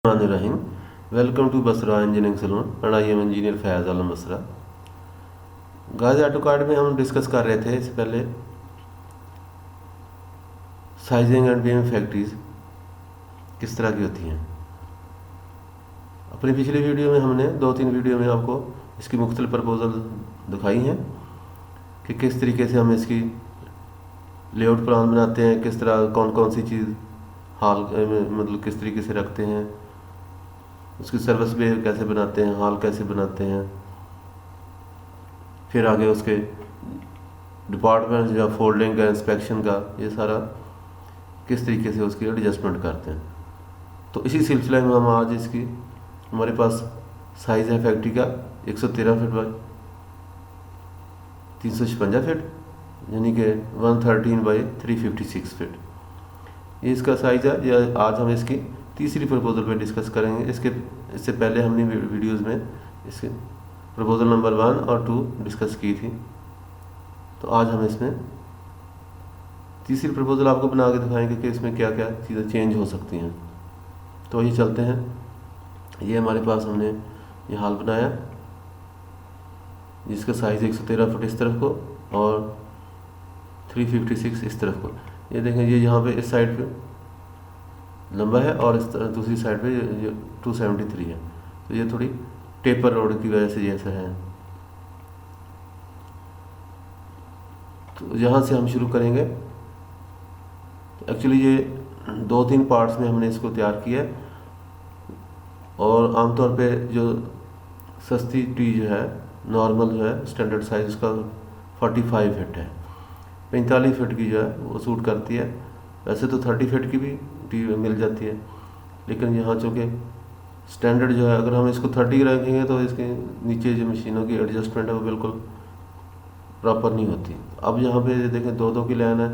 Rahim. Welcome to Basra engineering saloon and I am engineer Faiz Alam Basra. Guys auto card में हम discuss कर रहे थे इससे पहले साइजिंग एंड बीम फैक्ट्रीज किस तरह की होती हैं। अपनी पिछली वीडियो में हमने 2-3 वीडियो में आपको इसकी मुख्तलिफ प्रपोजल दिखाई हैं कि किस तरीके से हम इसकी लेआउट प्लान बनाते हैं, किस तरह कौन कौन सी चीज़ हाल मतलब किस तरीके से रखते हैं, उसकी सर्विस बे कैसे बनाते हैं, हॉल कैसे बनाते हैं, फिर आगे उसके डिपार्टमेंट या फोल्डिंग का, इंस्पेक्शन का, ये सारा किस तरीके से उसकी एडजस्टमेंट करते हैं। तो इसी सिलसिले में हम आज इसकी हमारे पास साइज़ है फैक्ट्री का 113 फीट बाई 356 फीट, यानी कि 113 बाई 356 फीट ये इसका साइज़ है। या आज हम इसकी तीसरी प्रपोजल पे डिस्कस करेंगे। इससे पहले हमने वीडियोस में इसके प्रपोजल नंबर 1 और 2 डिस्कस की थी। तो आज हम इसमें तीसरी प्रपोजल आपको बना के दिखाएंगे कि इसमें क्या क्या चीज़ें चेंज हो सकती हैं। तो ये चलते हैं। ये हमारे पास हमने ये हाल बनाया जिसका साइज़ 113 फुट इस तरफ को और 356 इस तरफ को। ये देखें, ये यहाँ पे इस साइड पे लंबा है और इस तरह दूसरी साइड पे ये 273 है। तो ये थोड़ी टेपर रोड की वजह से ये ऐसा है। तो यहाँ से हम शुरू करेंगे। तो एक्चुअली ये 2-3 पार्ट्स में हमने इसको तैयार किया है और आमतौर पे जो सस्ती टी जो है, नॉर्मल जो है, स्टैंडर्ड साइज उसका 45 फीट है। 45 फीट की जो है वो सूट करती है। वैसे तो 30 फीट की भी टी मिल जाती है, लेकिन यहाँ चूँकि स्टैंडर्ड जो है, अगर हम इसको 30 रखेंगे तो इसके नीचे जो मशीनों की एडजस्टमेंट है वो बिल्कुल प्रॉपर नहीं होती। अब यहाँ पे देखें 2-2 की लाइन है,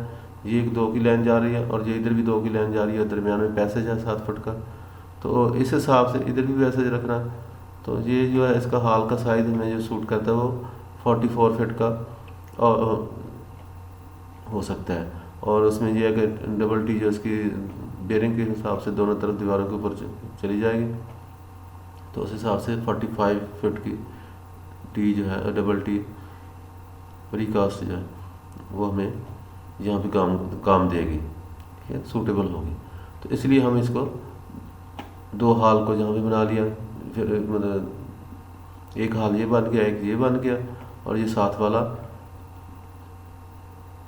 ये एक 2 की लाइन जा रही है और ये इधर भी 2 की लाइन जा रही है, दरमियान में पैसेज है 7 फुट का। तो इस हिसाब से इधर भी पैसेज रखना। तो ये जो है इसका हाल का साइज़ हमें जो सूट करता है वो 44 फीट का और हो सकता है। और उसमें यह है कि डबल टी जो इसकी बेरिंग के हिसाब से दोनों तरफ दीवारों के ऊपर चली जाएगी। तो उस हिसाब से 45 फीट की टी जो है, डबल टी प्रीकास्ट जो है, वो हमें यहाँ पे काम देगी, ठीक है, सूटेबल होगी। तो इसलिए हम इसको 2 हाल को जहाँ भी बना लिया, फिर मतलब एक हाल ये बन गया, एक ये बन गया और ये साथ वाला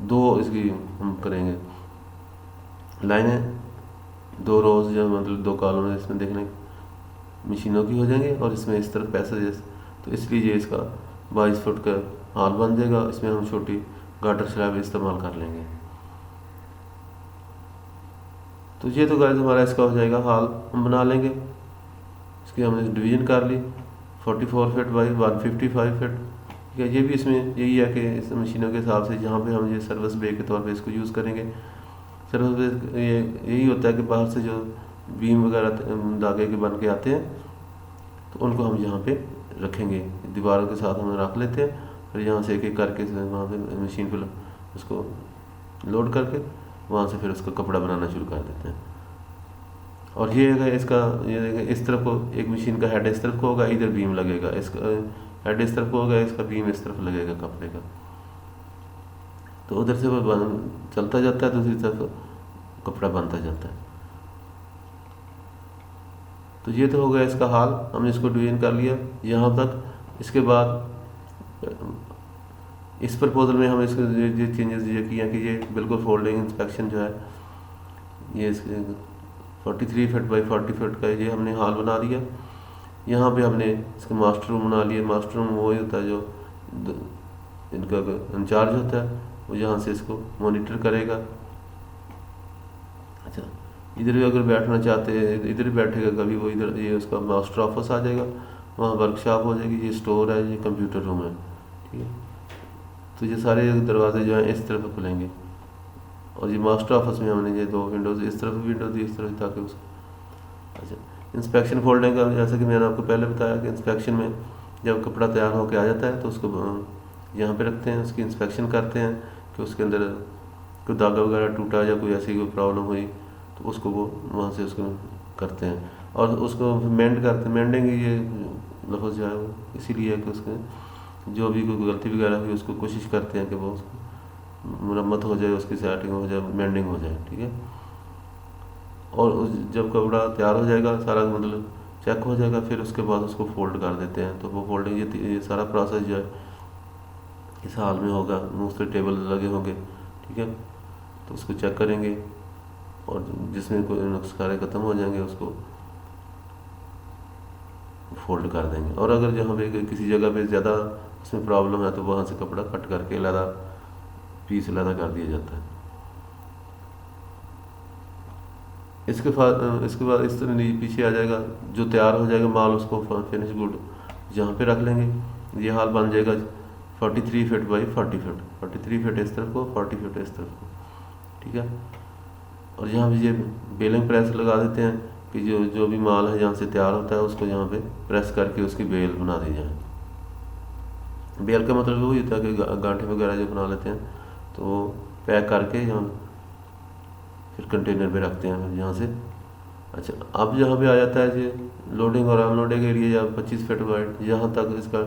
2 इसकी हम करेंगे लाइनें, 2 रोज जो मतलब 2 कॉलम इसमें देखने मशीनों की हो जाएंगे और इसमें इस तरफ पैसेजेस। तो इसलिए ये इसका 22 फुट का हाल बन जाएगा। इसमें हम छोटी गाटर स्लैब इस्तेमाल कर लेंगे। तो ये तो गाइस हमारा इसका हो जाएगा हाल, हम बना लेंगे। इसकी हमने डिवीजन कर ली 44 फीट बाई 155 फीट। ठीक है, ये भी इसमें यही है कि इस मशीनों के हिसाब से जहाँ पे हम ये सर्विस बे के तौर पे इसको यूज़ करेंगे। सर्विस बे ये यही होता है कि बाहर से जो बीम वगैरह धागे के बन के आते हैं तो उनको हम यहाँ पे रखेंगे, दीवारों के साथ हम रख लेते हैं। फिर यहाँ से एक एक करके वहाँ पे मशीन पे उसको लोड करके वहाँ से फिर उसका कपड़ा बनाना शुरू कर देते हैं। और ये है इसका, ये इस तरफ को एक मशीन का हेड इस तरफ को होगा, इधर बीम लगेगा, इसका हेड इस तरफ को होगा, इसका बीम इस तरफ लगेगा कपड़े का। तो उधर से वो चलता जाता है, दूसरी तरफ कपड़ा बनता जाता है। तो ये तो हो गया इसका हाल, हमने इसको डिवीजन कर लिया यहाँ तक। इसके बाद इस प्रपोजल में हम इसके ये चेंजेस ये किए हैं कि ये बिल्कुल फोल्डिंग इंस्पेक्शन जो है, ये इसके 43 फीट बाई 40 फीट का ये हमने हाल बना दिया। यहाँ पे हमने इसका मास्टर रूम बना लिया। मास्टर रूम वही होता है जो इनका इंचार्ज होता है, वो यहाँ से इसको मॉनिटर करेगा। अच्छा, इधर भी अगर बैठना चाहते हैं इधर ही बैठेगा कभी वो, इधर ये उसका मास्टर ऑफिस आ जाएगा, वहाँ वर्कशॉप हो जाएगी, ये स्टोर है, ये कंप्यूटर रूम है, ठीक है। तो ये सारे दरवाजे जो हैं इस तरफ खुलेंगे और ये मास्टर ऑफिस में हमने ये 2 विंडोज़, इस तरफ विंडो दी इस तरफ, ताकि उसको अच्छा इंस्पेक्शन फोल्डिंग का, जैसे कि मैंने आपको पहले बताया कि इंस्पेक्शन में जब कपड़ा तैयार होकर आ जाता है तो उसको यहाँ पे रखते हैं, उसकी इंस्पेक्शन करते हैं कि उसके अंदर कोई धागा वगैरह टूटा या कोई ऐसी कोई प्रॉब्लम हुई तो उसको वो वहाँ से उसको करते हैं। और उसको मेंड करते मेंडेंगे ये लफ्ज़ जो है वो इसीलिए है कि उसके जो भी कोई गलती वगैरह हुई उसको कोशिश करते हैं कि वो उसको मरम्मत हो जाए, उसकी सेटिंग हो जाए, मेंडिंग हो जाए, ठीक है। और जब कपड़ा तैयार हो जाएगा सारा, मतलब चेक हो जाएगा, फिर उसके बाद उसको फोल्ड कर देते हैं। तो वो फोल्डिंग ये सारा प्रोसेस जो है इस हाल में होगा, दूसरे टेबल लगे होंगे, ठीक है। तो उसको चेक करेंगे और जिसमें कोई नुस्खे ख़त्म हो जाएंगे उसको फोल्ड कर देंगे। और अगर जहाँ पे किसी जगह पे ज़्यादा उसमें प्रॉब्लम है तो वहाँ से कपड़ा कट करके अलहदा पीस अलहदा कर दिया जाता है। इसके बाद इस तरह पीछे आ जाएगा जो तैयार हो जाएगा माल, उसको फिनिश गुड यहाँ पे रख लेंगे। ये हाल बन जाएगा 43 फीट बाई 40 फीट, 43 फीट इस तरफ को, 40 फीट इस तरफ को, ठीक है। और यहाँ पे ये बेलिंग प्रेस लगा देते हैं कि जो जो भी माल है यहाँ से तैयार होता है उसको यहाँ पे प्रेस करके उसकी बेल बना दी जाए। बेल का मतलब वही होता है कि गांठे वगैरह जो बना लेते हैं तो वो पैक करके यहाँ फिर कंटेनर पे रखते हैं, फिर यहाँ से। अच्छा, अब यहाँ पे आ जाता है जी लोडिंग और अनलोडिंग एरिया, या 25 फीट वाइड, जहाँ तक इसका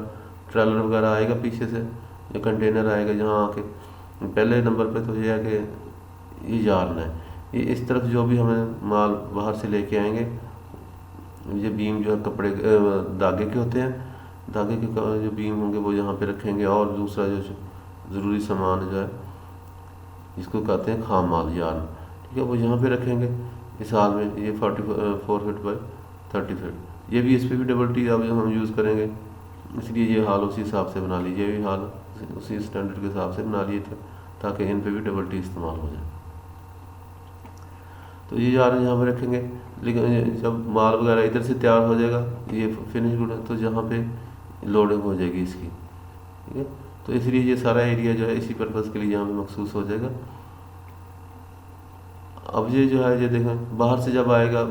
ट्रेलर वगैरह आएगा पीछे से या कंटेनर आएगा जहाँ आके पहले नंबर पे तो ये है कि ये यार्न है, ये इस तरफ जो भी हमें माल बाहर से लेके आएंगे, ये बीम जो है कपड़े धागे के होते हैं, धागे के जो बीम होंगे वो यहाँ पे रखेंगे। और दूसरा जो ज़रूरी सामान जो है जिसको कहते हैं खाम माल यार्न, ठीक है, वो यहाँ पे रखेंगे इस हाल में। ये 44 फीट बाई 30 फीट, ये भी इस पर भी डबल टी अब हम यूज़ करेंगे, इसलिए ये हाल उसी हिसाब से बना लीजिए, ये भी हाल उसी स्टैंडर्ड के हिसाब से बना लिए थे ताकि इन पे भी डबल टी इस्तेमाल हो जाए। तो ये यार्न यहाँ पे रखेंगे। लेकिन जब माल वगैरह इधर से तैयार हो जाएगा ये फिनिश गुड, तो जहाँ पे लोडिंग हो जाएगी इसकी, ठीक है। तो इसलिए ये सारा एरिया जो है इसी पर्पज़ के लिए यहाँ पे मखसूस हो जाएगा। अब ये जो है ये देखें बाहर से जब आएगा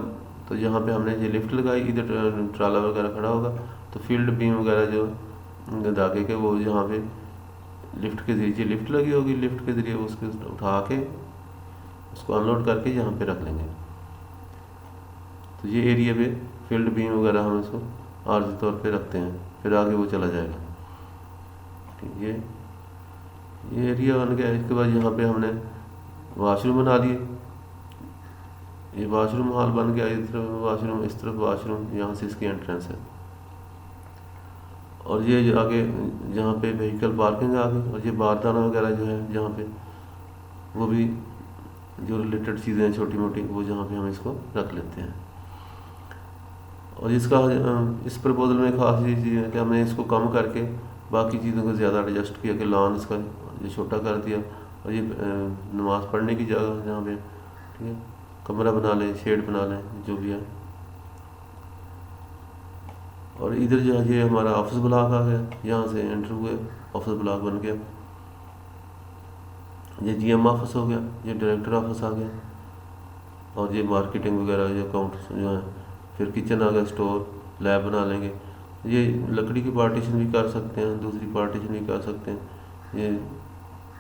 तो यहाँ पे हमने ये लिफ्ट लगाई, इधर ट्राला वगैरह खड़ा होगा तो फील्ड बीम वगैरह जो धागे के वो यहाँ पे लिफ्ट के ज़रिए लिफ्ट लगी होगी, लिफ्ट के ज़रिए उसको उठा के उसको अनलोड करके यहाँ पे रख लेंगे। तो ये एरिया पे फील्ड बीम वगैरह हम इसको आर्जी तौर पे रखते हैं, फिर आगे वो चला जाएगा, ठीक है। ये एरिया बन गया। इसके बाद यहाँ पे हमने वाशरूम बना दिए, ये वाशरूम हॉल बन गया, इस तरफ वाशरूम, इस तरफ वाशरूम, यहाँ से इसकी एंट्रेंस है। और ये जो आगे जहाँ पे व्हीकल पार्किंग आ गई, और ये बारदाना वगैरह जो है जहाँ पे वो भी जो रिलेटेड चीज़ें हैं छोटी मोटी वो जहाँ पे हम इसको रख लेते हैं। और इसका इस प्रपोजल में खास ये चीज़ है कि हमने इसको कम करके बाकी चीज़ों को ज़्यादा एडजस्ट किया कि लॉन इसका ये छोटा कर दिया, और ये नमाज़ पढ़ने की जगह जहाँ पे, ठीक है, कमरा बना लें, शेड बना लें, जो भी है। और इधर जो है ये हमारा ऑफिस ब्लॉक आ गया, यहाँ से एंटर हुए ऑफिस ब्लॉक बन गया। ये जीएम ऑफिस हो गया, ये डायरेक्टर ऑफिस आ गया, और ये मार्केटिंग वगैरह जो अकाउंट जो है, फिर किचन आ गया, स्टोर, लैब बना लेंगे। ये लकड़ी की पार्टीशन भी कर सकते हैं, दूसरी पार्टीशन भी कर सकते हैं ये।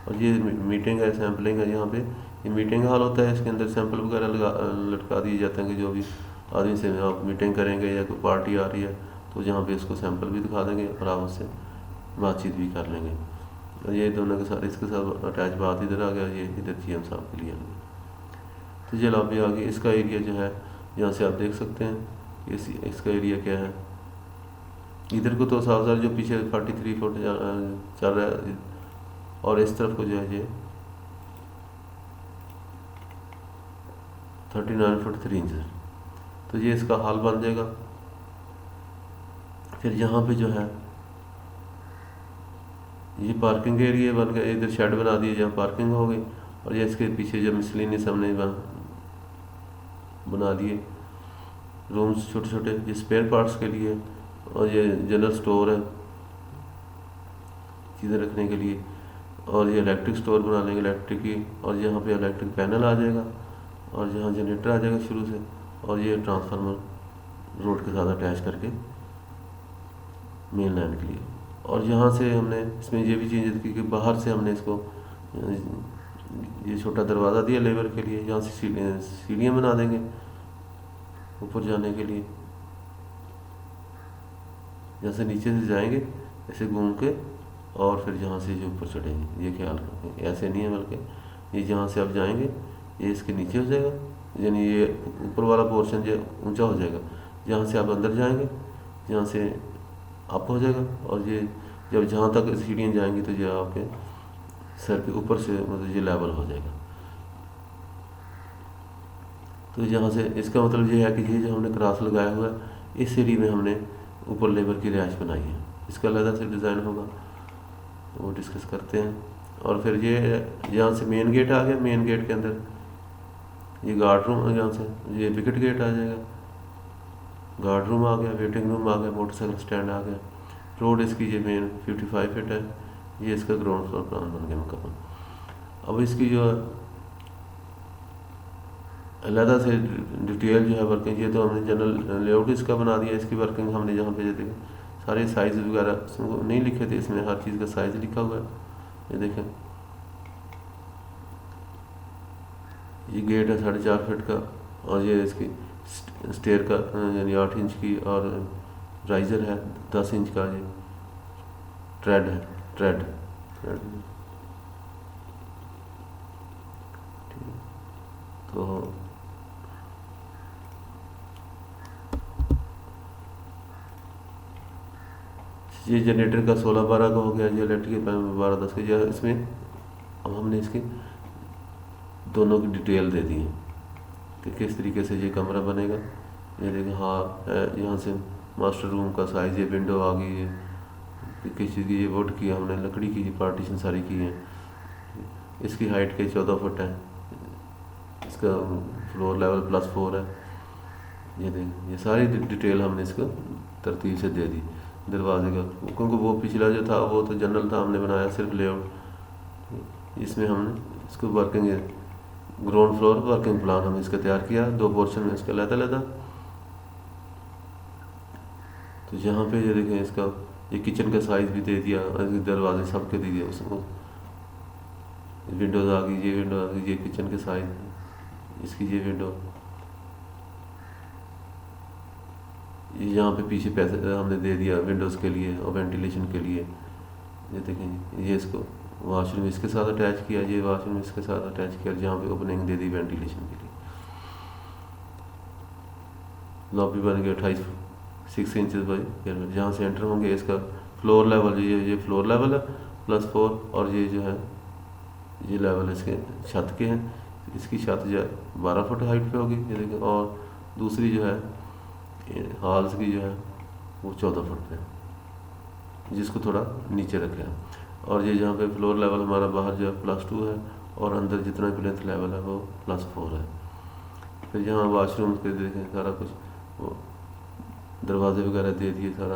और ये मीटिंग है, सैम्पलिंग है, यहाँ पे ये मीटिंग हॉल होता है, इसके अंदर सैंपल वगैरह लटका दिए जाते हैं कि जो भी आदमी से आप मीटिंग करेंगे या कोई पार्टी आ रही है तो जहाँ पे इसको सैंपल भी दिखा देंगे और आप उससे बातचीत भी कर लेंगे। और ये दोनों के साथ इसके साथ अटैच बात इधर आ गया, ये इधर जीएम साहब के लिए आ गया। तो ये लॉबी आ गई। इसका एरिया जो है यहाँ से आप देख सकते हैं इसका एरिया क्या है। इधर को तो साफ जो पीछे 43 फुट चल रहा है, और इस तरफ को जो है ये 39 फुट 3 इंच। तो ये इसका हाल बन जाएगा। फिर यहाँ पे जो है ये पार्किंग एरिया बन गया, इधर शेड बना दिए जहाँ पार्किंग हो गई, और ये इसके पीछे जो मिसलिनियस हमने बना दिए रूम्स छोटे छोटे, ये स्पेयर पार्ट्स के लिए, और ये जनरल स्टोर है चीज़ें रखने के लिए, और ये इलेक्ट्रिक स्टोर बना लेंगे इलेक्ट्रिक की, और यहाँ पे इलेक्ट्रिक पैनल आ जाएगा, और यहाँ जनरेटर आ जाएगा शुरू से, और ये ट्रांसफार्मर रोड के साथ अटैच करके मेन लाइन के लिए। और यहाँ से हमने इसमें ये भी चेंज की कि बाहर से हमने इसको ये छोटा दरवाज़ा दिया लेबर के लिए, यहाँ से सीढ़ियाँ बना देंगे, ऊपर जाने के लिए। जहाँ से नीचे से जाएंगे ऐसे घूम के और फिर जहाँ से जो ऊपर चढ़ेंगे, ये ख्याल रखें। ऐसे नहीं है, बल्कि ये जहाँ से आप जाएंगे ये इसके नीचे हो जाएगा, यानी ये ऊपर वाला पोर्शन जो ऊंचा हो जाएगा। जहाँ से आप अंदर जाएंगे, जहाँ से अप हो जाएगा, और ये जब जहाँ तक सीढ़ियाँ जाएंगी तो ये आपके सर के ऊपर से मतलब ये लेवल हो जाएगा। तो यहाँ से इसका मतलब ये है कि ये जो हमने क्रॉस लगाया हुआ है, इस सीढ़ी में हमने ऊपर लेबर की रिहाइश बनाई है। इसका अलग से डिज़ाइन होगा, वो डिस्कस करते हैं। और फिर ये यहाँ से मेन गेट आ गया, मेन गेट के अंदर ये गार्ड रूम, यहाँ से ये विकेट गेट आ जाएगा, गार्ड रूम आ गया, वेटिंग रूम आ गया, मोटरसाइकिल स्टैंड आ गया। रोड इसकी ये मेन 55 फीट है। ये इसका ग्राउंड फ्लोर प्लान बन गया मुकम्मल। अब इसकी जो अलहदा से डिटेल जो है वर्किंग, ये तो हमने जनरल लेआउट इसका बना दिया। इसकी वर्किंग हमने जहाँ पे देखें सारे साइज़ वगैरह नहीं लिखे थे, इसमें हर चीज़ का साइज़ लिखा हुआ है। ये देखें, ये गेट है 4.5 फीट का, और ये इसकी स्टेयर का यानी 8 इंच की, और राइज़र है 10 इंच का। ये ट्रेड है, ट्रेड ट्रेड तो ये जनरेटर का 16-12 का हो गया, ये इलेक्ट्रिक 12-10 का। ये इसमें अब हमने इसके दोनों की डिटेल दे दी है कि किस तरीके से ये कमरा बनेगा। ये देखिए, हाँ यहाँ से मास्टर रूम का साइज़, ये विंडो आ गई है किस चीज़ की, ये वुड की हमने लकड़ी की पार्टीशन सारी की है। इसकी हाइट के 14 फुट है, इसका फ्लोर लेवल +4 है। ये देखें, ये सारी डिटेल हमने इसको तरतीब से दे दी दरवाजे का, क्योंकि वो पिछला जो था वो तो जनरल था, हमने बनाया सिर्फ लेआउट। इसमें हमने इसको working ground floor working plan हमने इसका तैयार किया, 2 पोर्शन में इसका अलग-अलग। तो यहाँ पे ये देखें, इसका ये किचन का साइज़ भी दे दिया, दरवाजे सबके दे दिया उसको। विंडोज़ आ गई, ये विंडो आ गई, ये किचन के साइज़ इसकी, ये विंडो। यहाँ पे पीछे पैसे हमने दे दिया विंडोज़ के लिए और वेंटिलेशन के लिए। ये देखें, ये इसको वॉशरूम इसके साथ अटैच किया, ये वॉशरूम इसके साथ अटैच किया, जहाँ पे ओपनिंग दे दी वेंटिलेशन के लिए। लॉबी बन गया 6 इंचज़ बाई, जहाँ से एंटर होंगे। इसका फ्लोर लेवल ये फ्लोर लेवल है +4, और ये जो है ये लेवल इसके छत के हैं। इसकी छत जो है 12 फुट हाइट पे होगी, ये देखिए। और दूसरी जो है हॉल्स की जो है वो 14 फुट पे, जिसको थोड़ा नीचे रखा है। और ये जहाँ पे फ्लोर लेवल हमारा बाहर जो है +2 है, और अंदर जितना प्लेथ लेवल है वो +4 है। फिर यहाँ वाशरूम के देखें सारा कुछ, वो दरवाजे वगैरह दे दिए सारा।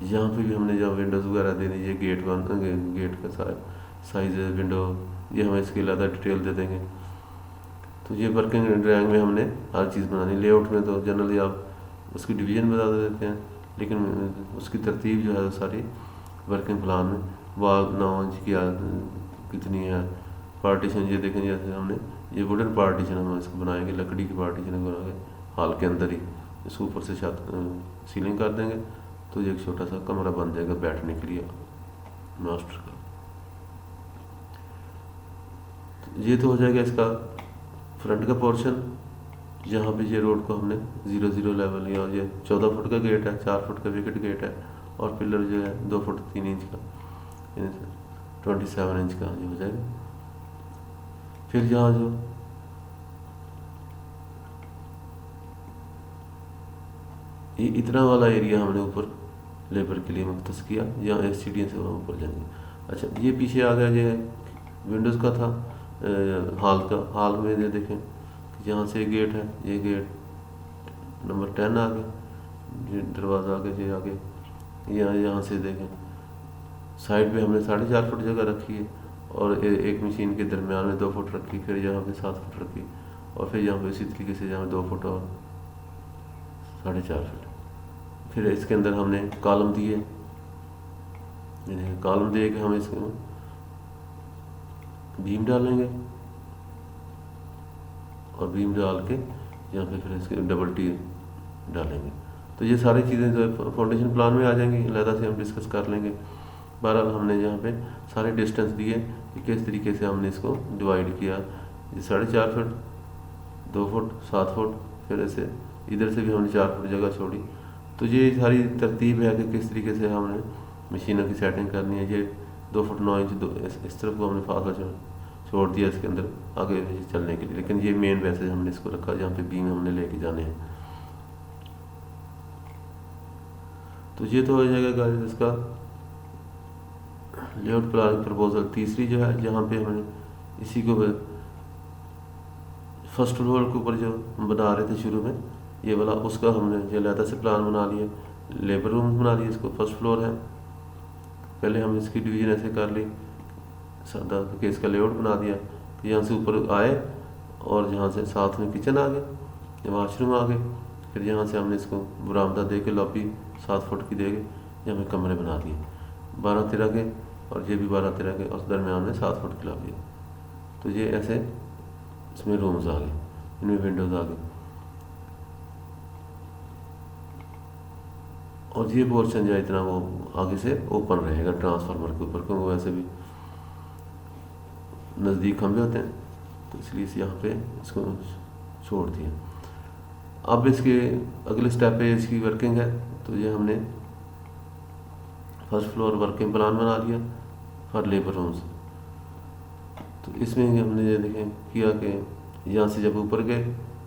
यहाँ पे भी हमने जहाँ विंडोज़ वगैरह दे दी, ये गेट का साइज़ विंडो, ये हमें इसकी ज़्यादा डिटेल दे देंगे। तो ये वर्किंग ड्राइंग में हमने हर चीज़ बनानी। लेआउट में तो जनरली आप उसकी डिवीज़न बता देते हैं, लेकिन उसकी तरतीब जो है वो सारी वर्किंग प्लान में। वॉल 9 इंच की कितनी है, पार्टीशन ये देखें, जैसे हमने ये वुडन पार्टीशन हम इसको बनाएंगे, लकड़ी की पार्टीशन बना के हॉल के अंदर ही इसको ऊपर से छत सीलिंग कर देंगे, तो ये एक छोटा सा कमरा बन जाएगा बैठने के लिए मास्टर का। तो ये तो हो जाएगा इसका फ्रंट का पोर्शन। यहाँ पे ये रोड को हमने 0-0 लेवल, या ये 14 फुट का गेट है, 4 फुट का विकेट गेट है, और पिलर जो है 2 फुट 3 इंच का, 27 इंच का ये हो जाएगा। फिर यहाँ जो ये इतना वाला एरिया हमने ऊपर लेबर के लिए मुख्तस किया, यहाँ सीढ़ियों से वहाँ ऊपर जाएंगे। अच्छा, ये पीछे आ गया, ये विंडोज़ का था हॉल का। हॉल में ये देखें, यहाँ से गेट है, ये गेट नंबर 10 आ गया, ये दरवाज़ा आ गया, ये आगे। यहाँ से देखें साइड पे हमने 4.5 फुट जगह रखी है, और एक मशीन के दरमियान में 2 फुट रखी, फिर यहाँ पे 7 फुट रखी, और फिर यहाँ पे इसी तरीके से यहाँ 2 फुट और 4.5 फुट। फिर इसके अंदर हमने कॉलम दिए, कॉलम दे के हम इसको बीम डालेंगे। और बीम डाल के यहाँ पे फिर इसके डबल टी डालेंगे। तो ये सारी चीज़ें जो है फाउंडेशन प्लान में आ जाएंगी, अलहदा से हम डिस्कस कर लेंगे। बहरहाल हमने यहाँ पे सारे डिस्टेंस दिए कि किस तरीके से हमने इसको डिवाइड किया। ये 4.5 फुट, 2 फुट, 7 फुट, फिर ऐसे इधर से भी हमने 4 फुट जगह छोड़ी। तो ये सारी तरतीब है कि किस तरीके से हमने मशीनों की सेटिंग करनी है। ये 2 फुट 9 इंच इस तरफ को हमने फासला छोड़ दिया इसके अंदर आगे चलने के लिए, लेकिन ये मेन वैसे हमने इसको रखा जहाँ पे बीम हमने लेके जाने हैं। तो ये तो हो जाएगा गाइस इसका लेआउट प्लान प्रपोजल। तीसरी जो है जहाँ पे हमने इसी को फर्स्ट फ्लोर के ऊपर जो हम बना रहे थे शुरू में ये वाला, उसका हमने जो अलहदा से प्लान बना लिया, लेबर रूम बना लिया, इसको फर्स्ट फ्लोर है। पहले हम इसकी डिवीजन ऐसे कर ली सादा कि इसका लेआउट बना दिया। तो यहाँ से ऊपर आए और यहाँ से साथ में किचन आ गए, वाशरूम आ गए, फिर यहाँ से हमने इसको बरामदा दे के लॉबी 7 फुट की दे के यहाँ पे कमरे बना दिए 12-13 के, और ये भी 12-13 के, और दरम्यान में 7 फुट की लॉबी। तो ये ऐसे इसमें रूम्स आ गए, इनमें विंडोज़ आ गए। और ये पोर्शन जो है इतना वो आगे से ओपन रहेगा ट्रांसफार्मर के ऊपर, क्योंकि वैसे भी नज़दीक खंभे होते हैं, तो इसलिए इस यहाँ पे इसको छोड़ दिया। अब इसके अगले स्टेप पे इसकी वर्किंग है। तो ये हमने फर्स्ट फ्लोर वर्किंग प्लान बना लिया फॉर लेबर रूम्स। तो इसमें हमने ये देखें किया कि यहाँ से जब ऊपर गए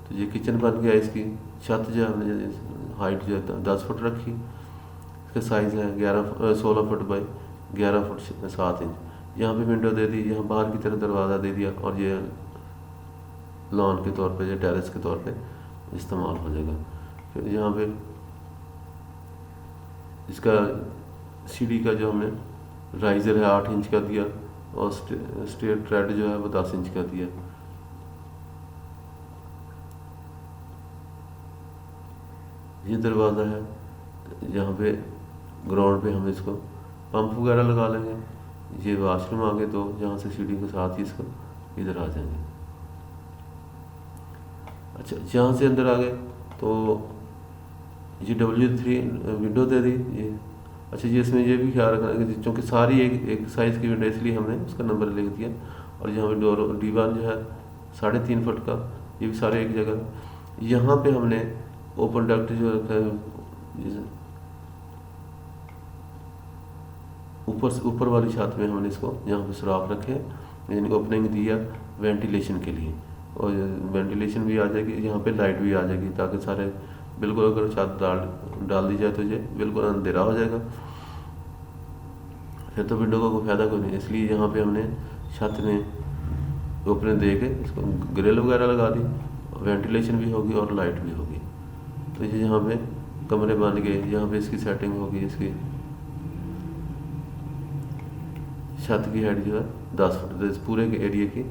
तो ये किचन बन गया। इसकी छत जो हमने हाइट जो है 10 फुट रखी, इसका साइज़ है 16 फुट बाई 11 फुट 7 इंच। यहाँ पे विंडो दे दी, यहाँ बाहर की तरफ दरवाज़ा दे दिया, और ये लॉन के तौर पे या टेरेस के तौर पे इस्तेमाल हो जाएगा। फिर यहाँ पे इसका सीढ़ी का जो हमने राइज़र है 8 इंच का दिया, और स्टेयर ट्रेड जो है वो 10 इंच का दिया। ये दरवाज़ा है, यहाँ पे ग्राउंड पे हम इसको पंप वगैरह लगा लेंगे। ये वाशरूम आ गए दो, जहाँ से सीढ़ी के साथ ही इसको इधर आ जाएंगे। अच्छा, जहाँ से अंदर आ गए तो ये W3 विंडो दे दी ये। अच्छा, ये इसमें ये भी ख्याल रखना कि चूँकि सारी एक साइज़ की विंडो, इसलिए हमने उसका नंबर लिख दिया। और यहाँ पे डोर D1 जो है 3.5 फुट का, ये भी सारे एक जगह। यहाँ पे हमने ओपन डक्ट जो रखा है ऊपर वाली छत में हमने इसको यहाँ पे सुराख रखे, यानी ओपनिंग दिया वेंटिलेशन के लिए, और वेंटिलेशन भी आ जाएगी, यहाँ पे लाइट भी आ जाएगी, ताकि सारे बिल्कुल अगर छत डाल दी जाए तो ये बिल्कुल अंधेरा हो जाएगा, फिर तो विंडो का कोई फ़ायदा कोई नहीं। इसलिए यहाँ पे हमने छत में ओपनिंग दे के इसको ग्रिल वगैरह लगा दी, वेंटिलेशन भी होगी और लाइट भी होगी। तो ये यहाँ पे कमरे बन गए, यहाँ पे इसकी सेटिंग होगी। इसकी छत की हाइट जो है 10 फुट इस पूरे के एरिया की।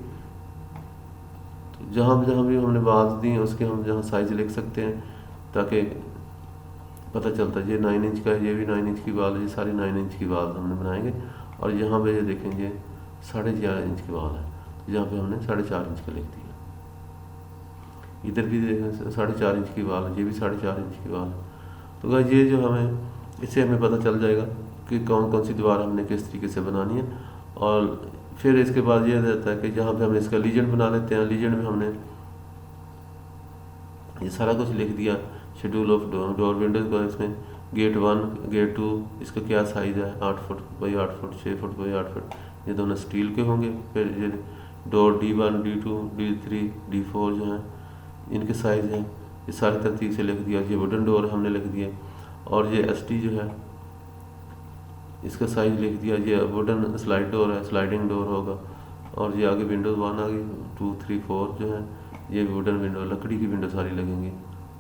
तो जहाँ जहाँ भी हमने बात दी उसके हम जहाँ साइज़ लिख सकते हैं, ताकि पता चलता है। ये 9 इंच का है, ये भी 9 इंच की वाल है, ये सारी 9 इंच की वाल हमने बनाएंगे। और यहाँ पे ये देखेंगे 4.5 इंच की वाल है, तो यहाँ पे हमने 4.5 इंच का लिख दिया। इधर भी देखें 4.5 इंच की वाल है, ये भी 4.5 इंच की वाल है। तो गाइस ये जो इससे हमें पता चल जाएगा कि कौन कौन सी दीवार हमने किस तरीके से बनानी है। और फिर इसके बाद ये रहता है कि जहाँ पे हमने इसका लीजेंड बना लेते हैं। लीजेंड में हमने ये सारा कुछ लिख दिया, शेड्यूल ऑफ डोर विंडोज का। इसमें गेट 1 गेट 2 इसका क्या साइज़ है, 8 foot by 8 foot 6 foot by 8 foot, ये दोनों स्टील के होंगे। फिर ये door D1 D2 D3 D4 जो हैं इनके साइज़ हैं, ये सारी तरतीब से लिख दिया। ये वुडन डोर हमने लिख दिया, और ये ST जो है इसका साइज़ लिख दिया। ये वुडन स्लाइड डोर है, स्लाइडिंग डोर होगा। और ये आगे विंडोज़ 1 आ गई, 2 3 4 जो है ये वुडन विंडो, लकड़ी की विंडो सारी लगेंगी।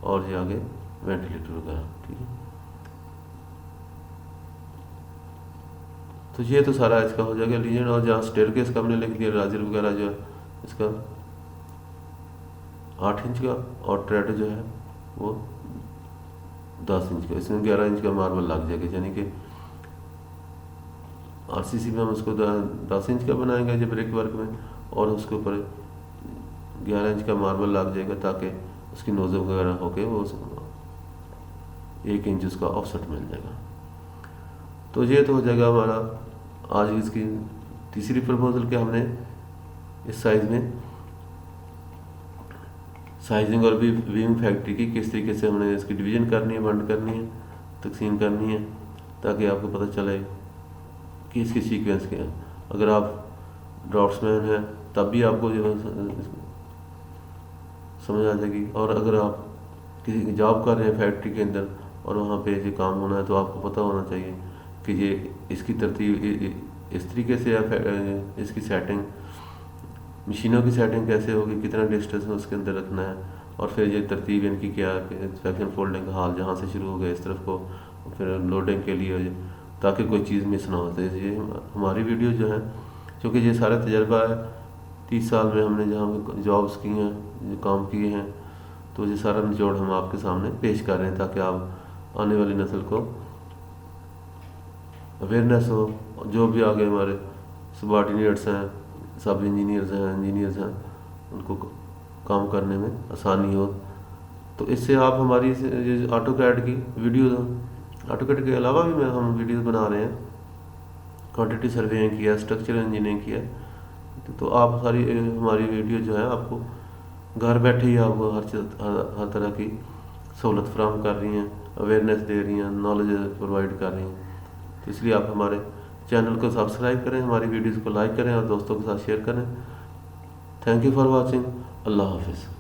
और ये आगे वेंटिलेटर वगैरह, ठीक है। तो ये तो सारा इसका हो जाएगा लीजेंड। और जहाँ स्टेयरकेस का हमने लिख दिया, राजर वगैरह जो है इसका 8 इंच का, और ट्रेड जो है वो 10 इंच का। इसमें 11 इंच का मार्बल लग जाएगा, यानी कि RCC में हम उसको 10 इंच का बनाएंगे जो ब्रिक वर्क में, और उसके ऊपर 11 इंच का मार्बल लग जाएगा, ताकि उसकी नोज़ल वगैरह होके वो 1 इंच उसका ऑफसेट मिल जाएगा। तो ये तो हो जाएगा हमारा आज इसकी तीसरी प्रपोजल, कि हमने इस साइज़ में साइजिंग और भी वीविंग फैक्ट्री की किस तरीके से हमने इसकी डिवीज़न करनी है, वंड करनी है, तकसीम करनी है, ताकि आपको पता चले कि इसकी सीक्वेंस क्या है। अगर आप ड्राफ्ट्समैन हैं तब भी आपको जो समझ आ जाएगी, और अगर आप किसी जॉब कर रहे हैं फैक्ट्री के अंदर और वहाँ पे ये काम होना है, तो आपको पता होना चाहिए कि ये इसकी तरतीब इस तरीके से है, इसकी सेटिंग, मशीनों की सेटिंग कैसे होगी, कितना डिस्टेंस में उसके अंदर रखना है, और फिर ये तरतीब इनकी क्या है, इंस्पेक्शन फोल्डिंग का हाल जहाँ से शुरू हो गया इस तरफ को, फिर लोडिंग के लिए, ताकि कोई चीज़ मिस ना हो। तो ये हमारी वीडियो जो है, क्योंकि ये सारा तजर्बा है 30 साल में हमने जहाँ जॉब्स की हैं, जो काम किए हैं, तो ये सारा निचोड़ हम आपके सामने पेश कर रहे हैं, ताकि आप आने वाली नस्ल को अवेयरनेस हो। जो भी आगे हमारे सबॉर्डिनेट्स हैं, सब इंजीनियर्स हैं, उनको काम करने में आसानी हो। तो इससे आप हमारी ऑटो कैड की वीडियो, ऑटो कैड के अलावा भी हम वीडियो बना रहे हैं, क्वांटिटी सर्वेइंग किया, स्ट्रक्चरल इंजीनियरिंग किया, तो आप सारी हमारी वीडियो जो है आपको घर बैठे ही आपको हर तरह की सहूलत फराहम कर रही हैं, अवेयरनेस दे रही हैं, नॉलेज प्रोवाइड कर रही हैं। तो इसलिए आप हमारे चैनल को सब्सक्राइब करें, हमारी वीडियोज़ को लाइक करें और दोस्तों के साथ शेयर करें। Thank you for watching. अल्लाह हाफिज़।